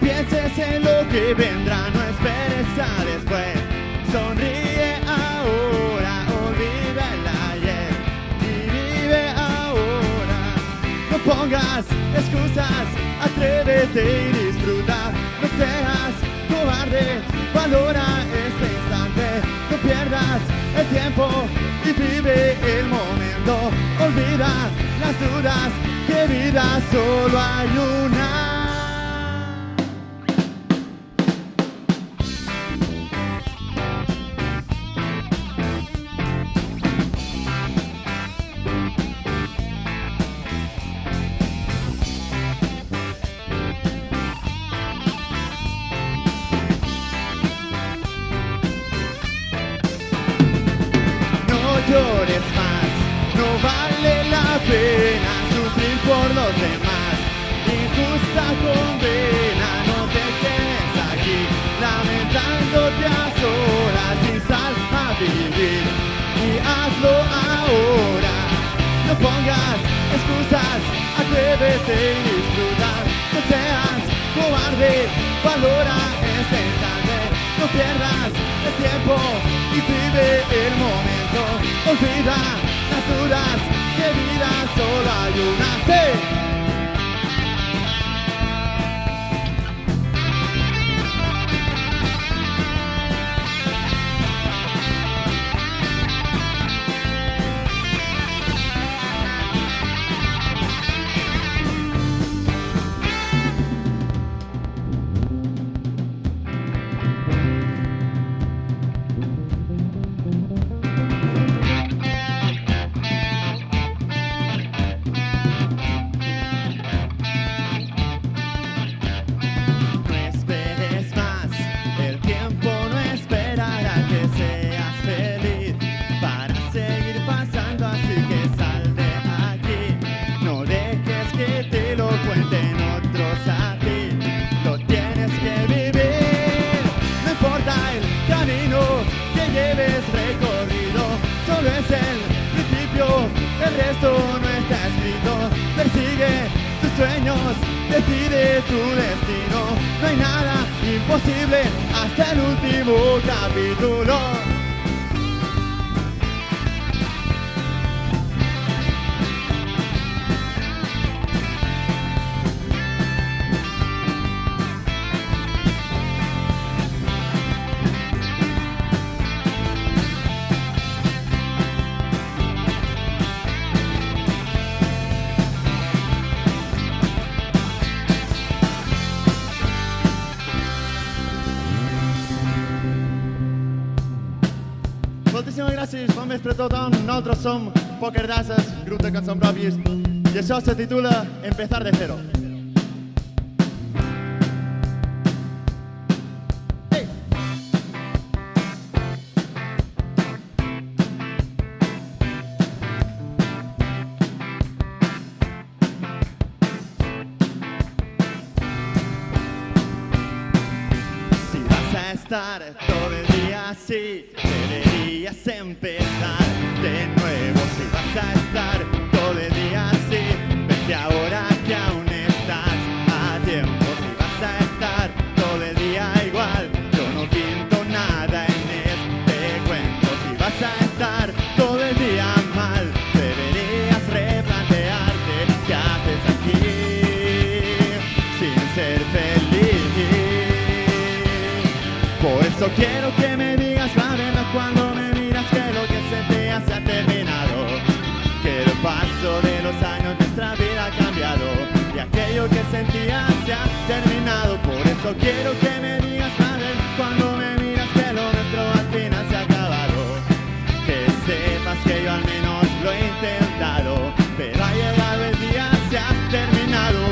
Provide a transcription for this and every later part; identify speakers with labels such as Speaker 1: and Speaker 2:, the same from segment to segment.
Speaker 1: pienses en lo que vendrá, no esperes a después. Sonríe ahora, olvida el ayer y vive ahora. No pongas excusas, atrévete y disfruta. No seas cobarde, valora este instante. No pierdas el tiempo y vive el momento. Olvida las dudas, que vida solo hay una. No llores más, no vale la pena sufrir por los demás. Injusta condena, no te quedes aquí lamentándote a solas y sal a vivir y hazlo ahora. No pongas excusas, atrévete y disfruta. No seas cobarde, valora este instante. No pierdas el tiempo y vive el momento. Olvida las dudas, que vida solo hay una. ¡Sí! El resto no está escrito. Persigue tus sueños, decide tu destino. No hay nada imposible hasta el último capítulo. Moltíssimes gràcies, bon vespre a tothom. Nosaltres som Poker Dases, grup de cançons propis, i això se titula Empezar de Cero. Si vas a estar todo el día así, deberías empezar de nuevo. Si vas a estar todo el día así, vete ahora que aún estás a tiempo. Si vas a estar todo el día igual, yo no pinto nada en este cuento. Si vas a estar todo el día mal, deberías replantearte qué haces aquí sin ser feliz. Por eso quiero que me digas la verdad cuando me miras, que lo que sentías se ha terminado, que el paso de los años nuestra vida ha cambiado y aquello que sentías se ha terminado. Por eso quiero que me digas la verdad cuando me miras, que lo nuestro al final se ha acabado, que sepas que yo al menos lo he intentado, pero ha llegado el día, se ha terminado.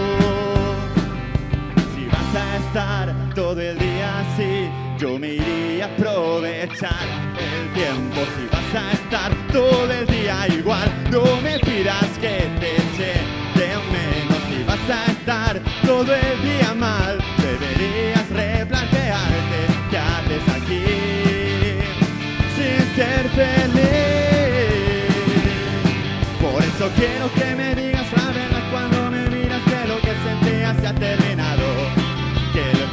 Speaker 1: Si vas a estar todo el día así, yo me iría a aprovechar el tiempo. Si vas a estar todo el día igual, no me pidas que te eche de menos. Si vas a estar todo el día mal, deberías replantearte qué haces aquí sin ser feliz. Por eso quiero que me digas la verdad cuando me miras, que lo que sentías se ha terminado, que el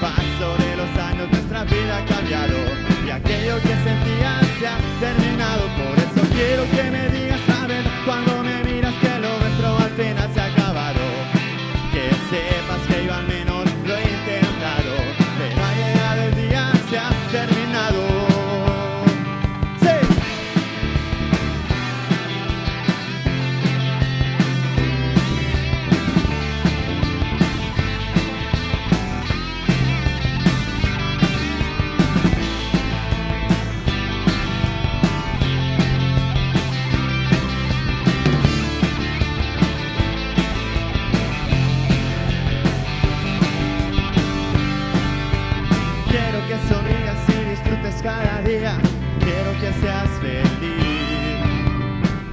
Speaker 1: cada día, quiero que seas feliz.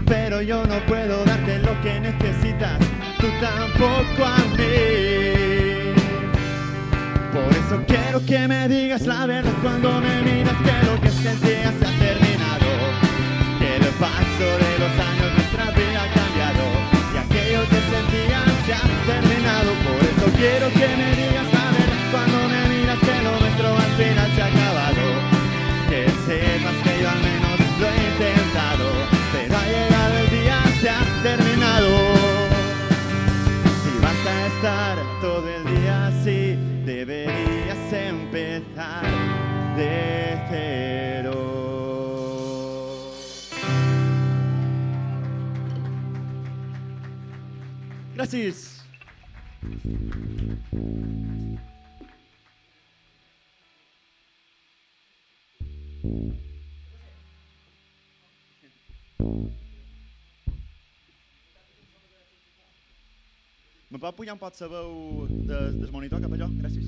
Speaker 1: Pero yo no puedo darte lo que necesitas, tú tampoco a mí. Por eso quiero que me digas la verdad cuando me miras, que lo que sentías se ha terminado, que el paso de los años nuestra vida ha cambiado y aquello que sentías se ha terminado. Por eso quiero que me digas la verdad cuando me miras, que lo nuestro al final se ha acabado, que sepas que yo al menos lo he intentado, pero ha llegado el día, se ha terminado. Si vas a estar todo el día así, deberías empezar de cero. Gracias. Me pot pujar un pot la veu del monitor cap allò? Gràcies.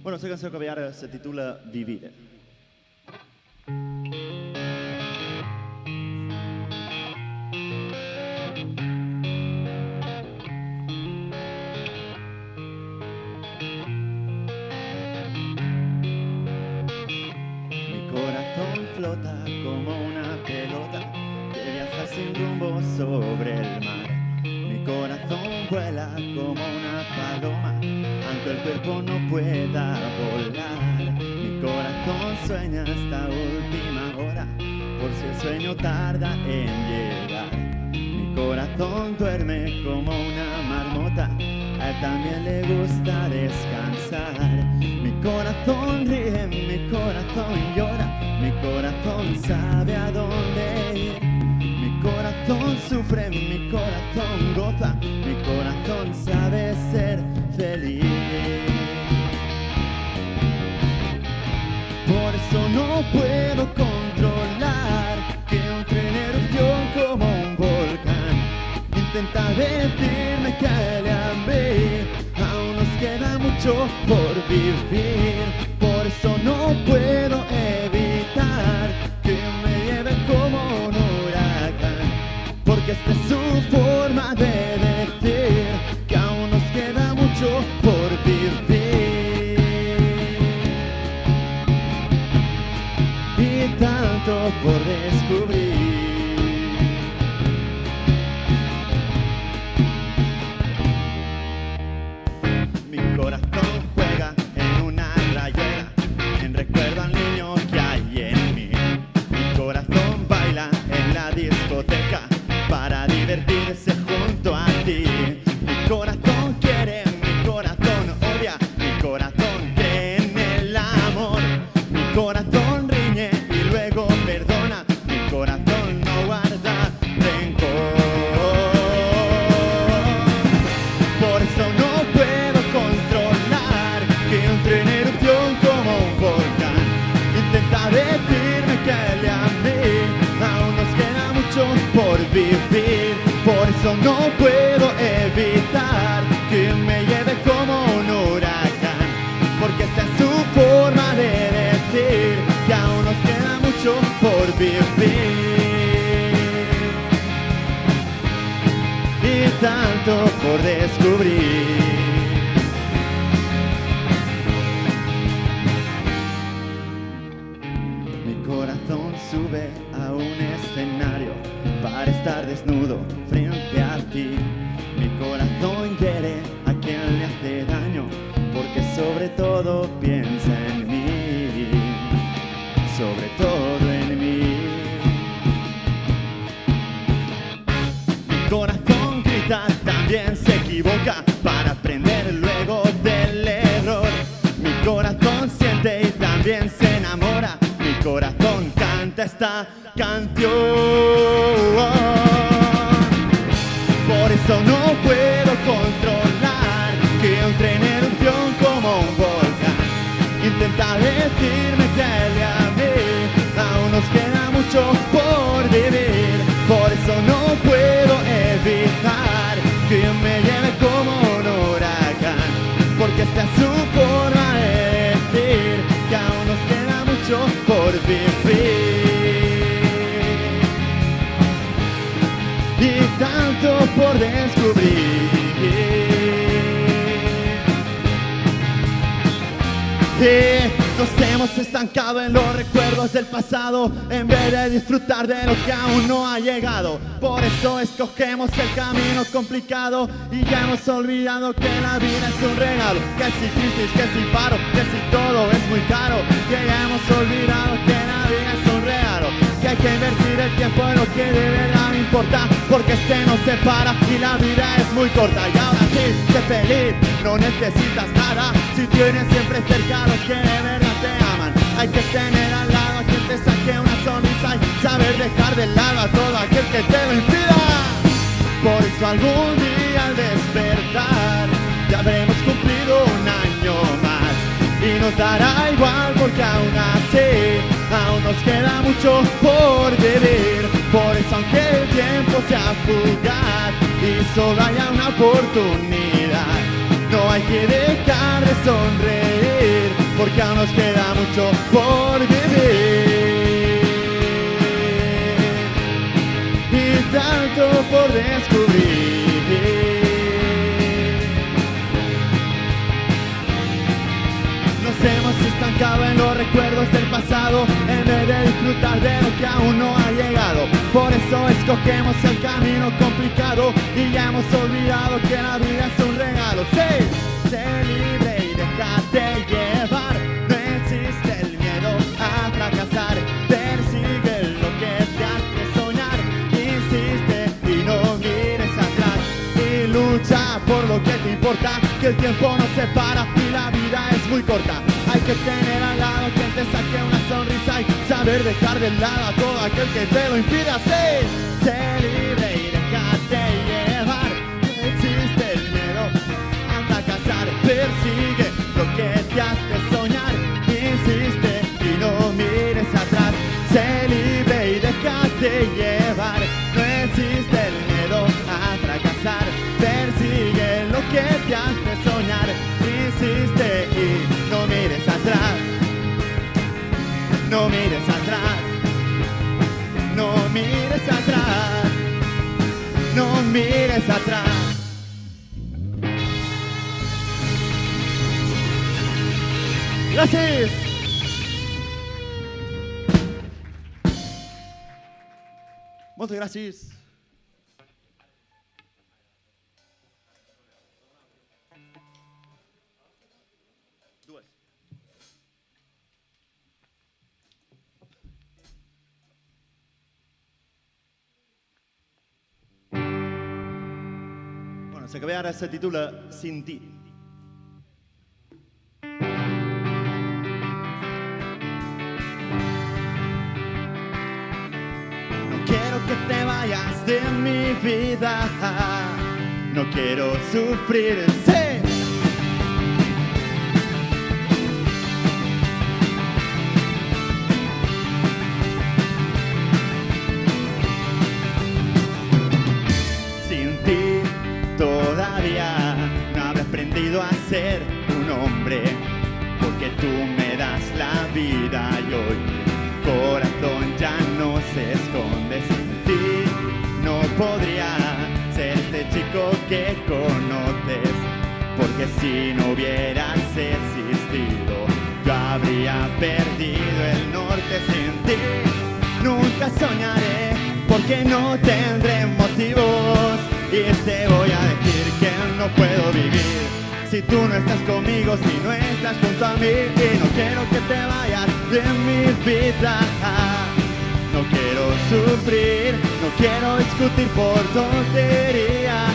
Speaker 1: Bueno, la cançó que ve ara se titula Vivir. Flota como una pelota que viaja sin rumbo sobre el mar. Mi corazón vuela como una paloma, aunque el cuerpo no pueda volar. Mi corazón sueña hasta última hora, por si el sueño tarda en llegar. Mi corazón duerme como una marmota, a él también le gusta descansar. Mi corazón ríe, mi corazón llora, mi corazón sabe a dónde ir. Mi corazón sufre, mi corazón goza, mi corazón sabe ser feliz. Por eso no puedo controlar que entre en erupción como un volcán. Intenta decirme que le amé, aún nos queda mucho por vivir. Por eso no puedo evitar que me lleve como un huracán, porque esta es su forma de decir que aún nos queda mucho por vivir. Y tanto por descubrir. Mi corazón juega en una rayuela, en recuerdo al niño que hay en mí. Mi corazón baila en la discoteca para divertirse junto a ti. Mi corazón quiere, mi corazón odia, mi corazón cree en el amor. Mi corazón riñe y luego perdona, mi corazón no guarda rencor. Por eso no puedo controlar que entre en erupción como un volcán. Intenta decirme que le amé, aún nos queda mucho por vivir. Por eso no puedo evitar que me lleve como un huracán, porque esta es su forma de decir que aún nos queda mucho por vivir. Y tanto por descubrir. Mi corazón sube a un escenario para estar desnudo frente a ti. Mi corazón hiere a quien le hace daño, porque sobre todo piensa en mí, sobre todo en mí. Mi corazón grita, también se equivoca para aprender luego del error. Mi corazón siente y también se enamora. Mi corazón canta esta canción. Por eso no puedo controlar que entre en erupción mucho por vivir. Por eso no puedo evitar que me lleve como un huracán, porque esta es su forma de decir que aún nos queda mucho por vivir y tanto por descubrir. Nos hemos estancado en los recuerdos del pasado en vez de disfrutar de lo que aún no ha llegado. Por eso escogemos el camino complicado y ya hemos olvidado que la vida es un regalo. Que si crisis, que si paro, que si todo es muy caro. Que ya hemos olvidado que la vida es un regalo, que hay que invertir el tiempo en lo que de verdad me importa, porque este nos separa y la vida es muy corta. Y ahora sí, sé feliz, no necesitas nada si tienes siempre cerca a los que de verdad te aman. Hay que tener al lado a quien te saque una sonrisa y saber dejar de lado a todo aquel que te lo impida. Por eso algún día al despertar ya habremos cumplido un año más y nos dará igual, porque aún así aún nos queda mucho por vivir. Por eso aunque el tiempo sea fugaz y solo haya una oportunidad, no hay que dejar de sonreír, porque aún nos queda mucho por vivir y tanto por descubrir. Nos hemos estancado en los recuerdos del pasado en vez de disfrutar de lo que aún no ha llegado. Por eso escogemos el camino complicado y ya hemos olvidado que la vida es un regalo. Sí, sé libre y déjate llevar. No existe el miedo a fracasar. Persigue lo que te hace soñar. Insiste y no mires atrás. Y lucha por lo que te importa, que el tiempo nos separa y la vida es muy corta. Hay que tener al lado quien te saque una sonrisa y saber dejar de lado a todo aquel que te lo impida. Sí, sé libre y déjate llevar. No existe el miedo a fracasar. Persigue lo que te hace soñar. Insiste y no mires atrás. Sé libre y déjate llevar. No existe el miedo a fracasar. Persigue lo que te hace soñar. Insiste y no mires atrás. No mires atrás. No mires atrás. No mires atrás. Gracias. Muchas gracias. Bueno, la que ve ara se titula Sin ti. No quiero que te vayas de mi vida, no quiero sufrir. ¡Sí! Todavía no habré aprendido a ser un hombre, porque tú me das la vida y hoy mi corazón ya no se esconde. Sin ti no podría ser este chico que conoces, porque si no hubieras existido yo habría perdido el norte. Sin ti nunca soñaré, porque no tendré motivos. Y te voy a decir que no puedo vivir si tú no estás conmigo, si no estás junto a mí. Y no quiero que te vayas de mi vida. No quiero sufrir, no quiero discutir por tonterías.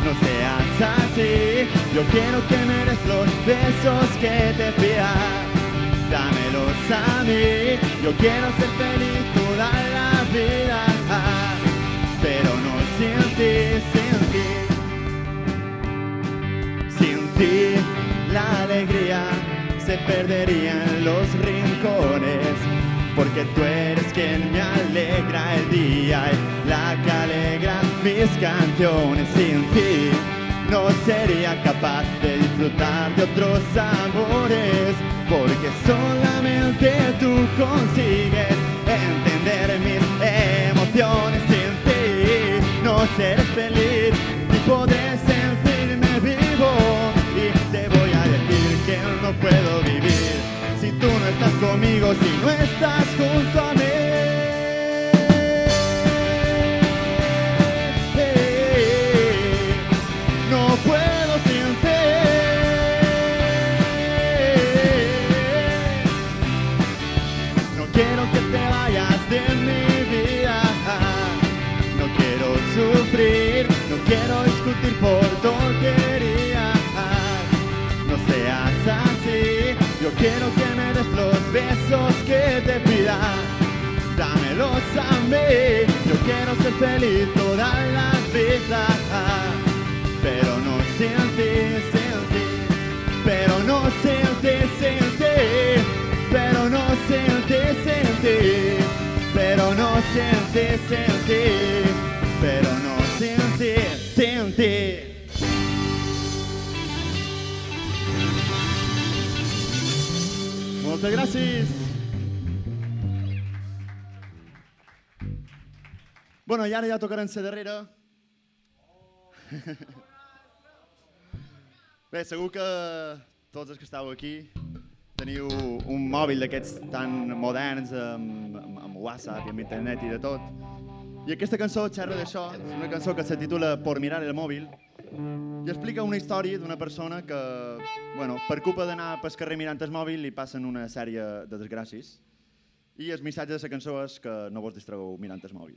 Speaker 1: No seas así, yo quiero que me des los besos que te pida. Dámelos a mí, yo quiero ser feliz toda la vida. Pero no sin ti, sin ti. Sin ti la alegría se perdería en los rincones, porque tú eres quien me alegra el día y la que alegra mis canciones. Sin ti no sería capaz de disfrutar de otros amores, porque solamente tú consigues entender mis emociones. Sin ti no seré feliz ni podré sentirme vivo, y te voy a decir que no puedo vivir si tú no estás conmigo, si no estás junto a mí. No puedo sin ti. No quiero que te vayas de mi vida. No quiero sufrir, no quiero discutir por tonterías. No seas así, yo quiero que me des los besos que te pida. Dámelos a mí, yo quiero ser feliz toda la vida. Pero no sin ti, sin ti. Pero no sin ti, sin ti. Pero no sin ti, sin ti. Pero no sin ti, sin ti. Pero no sin ti, sin ti. Moltes gràcies. Bueno, i ara ja tocarem la darrera. Bé, segur que tots els que estàu aquí teniu un mòbil d'aquests tan moderns, amb WhatsApp i amb internet i de tot. I aquesta cançó xerra d'això, és una cançó que se titula Por mirar el móvil, i explica una història d'una persona que, bueno, per culpa d'anar pel carrer mirant el mòbil li passen una sèrie de desgràcies, i el missatge de la cançó és que no vos distragueu mirant el mòbil.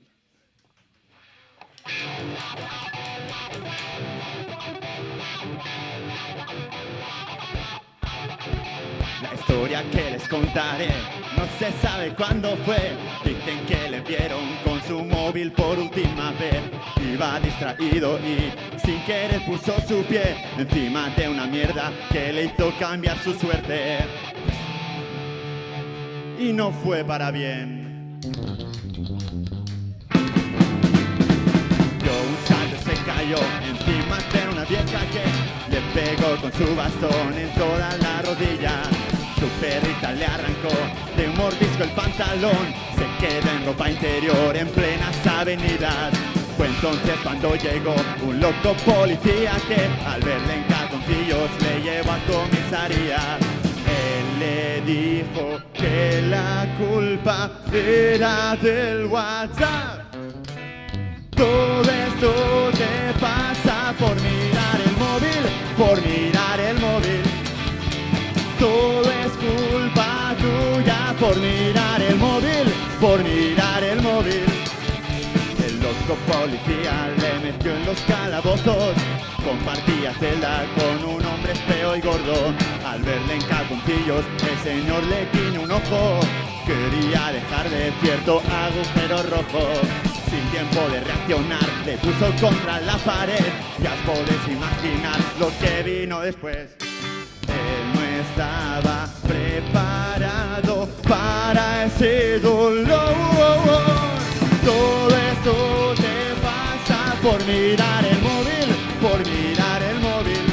Speaker 1: La historia que les contaré no se sabe cuándo fue. Dicen que le vieron con su móvil por última vez. Iba distraído y sin querer puso su pie encima de una mierda que le hizo cambiar su suerte. Y no fue para bien. Se cayó encima de una vieja que le pegó con su bastón en toda la rodilla. Su perrita le arrancó de un mordisco el pantalón. Se quedó en ropa interior en plenas avenidas. Fue entonces cuando llegó un loco policía que al verle en calzoncillos le llevó a comisaría. Él le dijo que la culpa era del WhatsApp. Todo esto te pasa por mirar el móvil, por mirar el móvil. Todo es culpa tuya por mirar el móvil, por mirar el móvil. El loco policía le metió en los calabozos. Compartía celda con un hombre feo y gordo. Al verle en calzoncillos, el señor le guiñó un ojo. Quería dejar de cierto agujero rojo. Sin tiempo de reaccionar, le puso contra la pared. Ya os podéis imaginar lo que vino después. Él no estaba preparado para ese dolor. Todo esto te pasa por mirar el móvil, por mirar el móvil.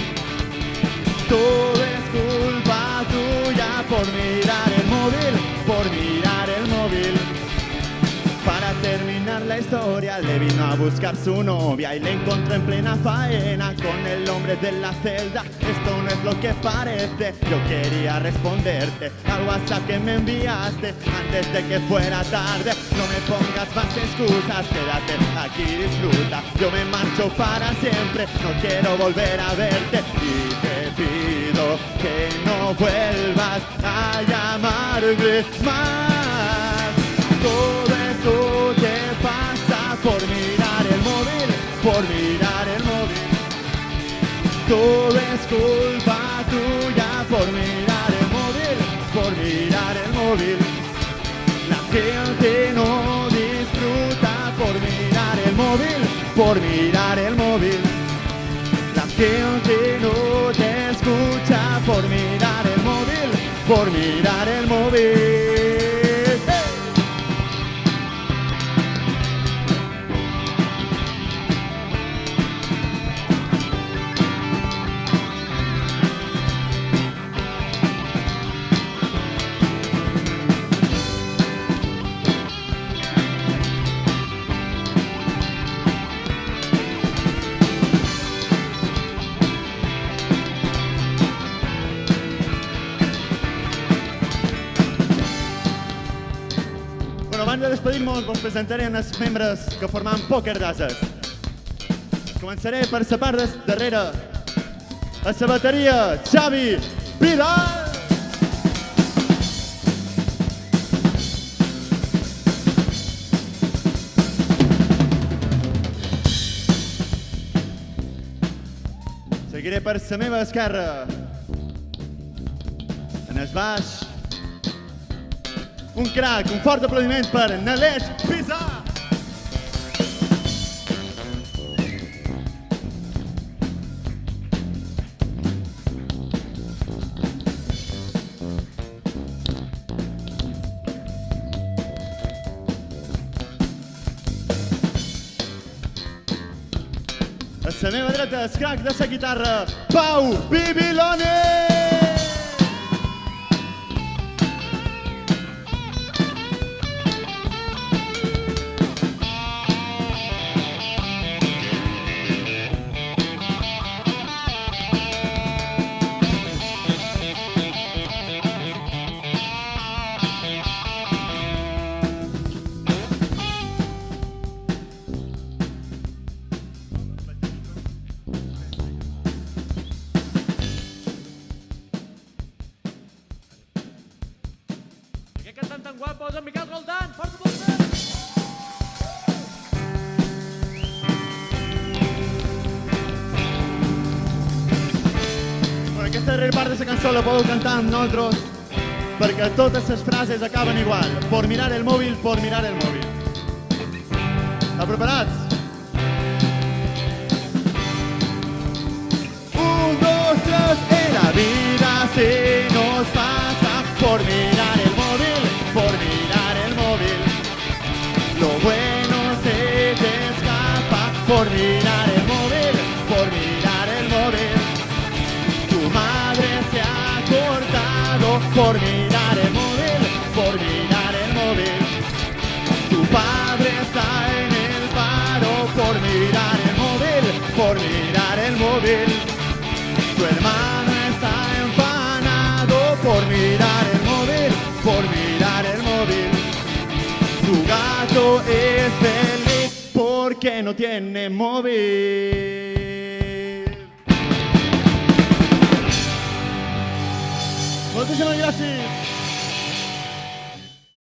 Speaker 1: Todo es culpa tuya por mirar el móvil, por mirar el móvil. Para terminar la historia le vino a buscar su novia y le encontró en plena faena con el hombre de la celda. Esto no es lo que parece, yo quería responderte al WhatsApp que me enviaste antes de que fuera tarde. No me pongas más excusas, quédate aquí, disfruta. Yo me marcho para siempre, no quiero volver a verte. Y te pido que no vuelvas a llamarme más. Todo esto te pasa por mirar el móvil, por mirar el móvil. Todo es culpa tuya por mirar el móvil, por mirar el móvil. La gente no disfruta por mirar el móvil, por mirar el móvil. La gente no te escucha por mirar el móvil, por mirar el móvil. Abans de despedir-nos, vos presentaré els membres que formam Poker d'Ases. Començaré per la part de darrere. A la bateria, Xavi Vidal. Seguiré per la meva esquerra. En el baix, un crac, un fort aplaudiment per Naleix Pizà. A la meva dreta, el crac de la guitarra, Pau Bibilone!
Speaker 2: Que canten tan guapos, en Miquel Roldán, força aplaudiments!
Speaker 1: Bueno, aquesta darrera part de la cançó la podeu cantar amb nosaltres perquè totes les frases acaben igual. Por mirar el móvil, por mirar el móvil. ¿Están preparados? 1, 2, 3, en la vida se nos pasa por mirar el móvil, por mirar el móvil. Lo bueno se te escapa por mirar el móvil, por mirar el móvil. Tu madre se ha cortado por mirar el móvil, por mirar el móvil. Tu padre está en el paro por mirar el móvil, por mirar el móvil. Tu hermano está empanado por mirar el móvil, por mirar el móvil. Tu gato es feliz porque no tiene móvil. Muchísimas gracias.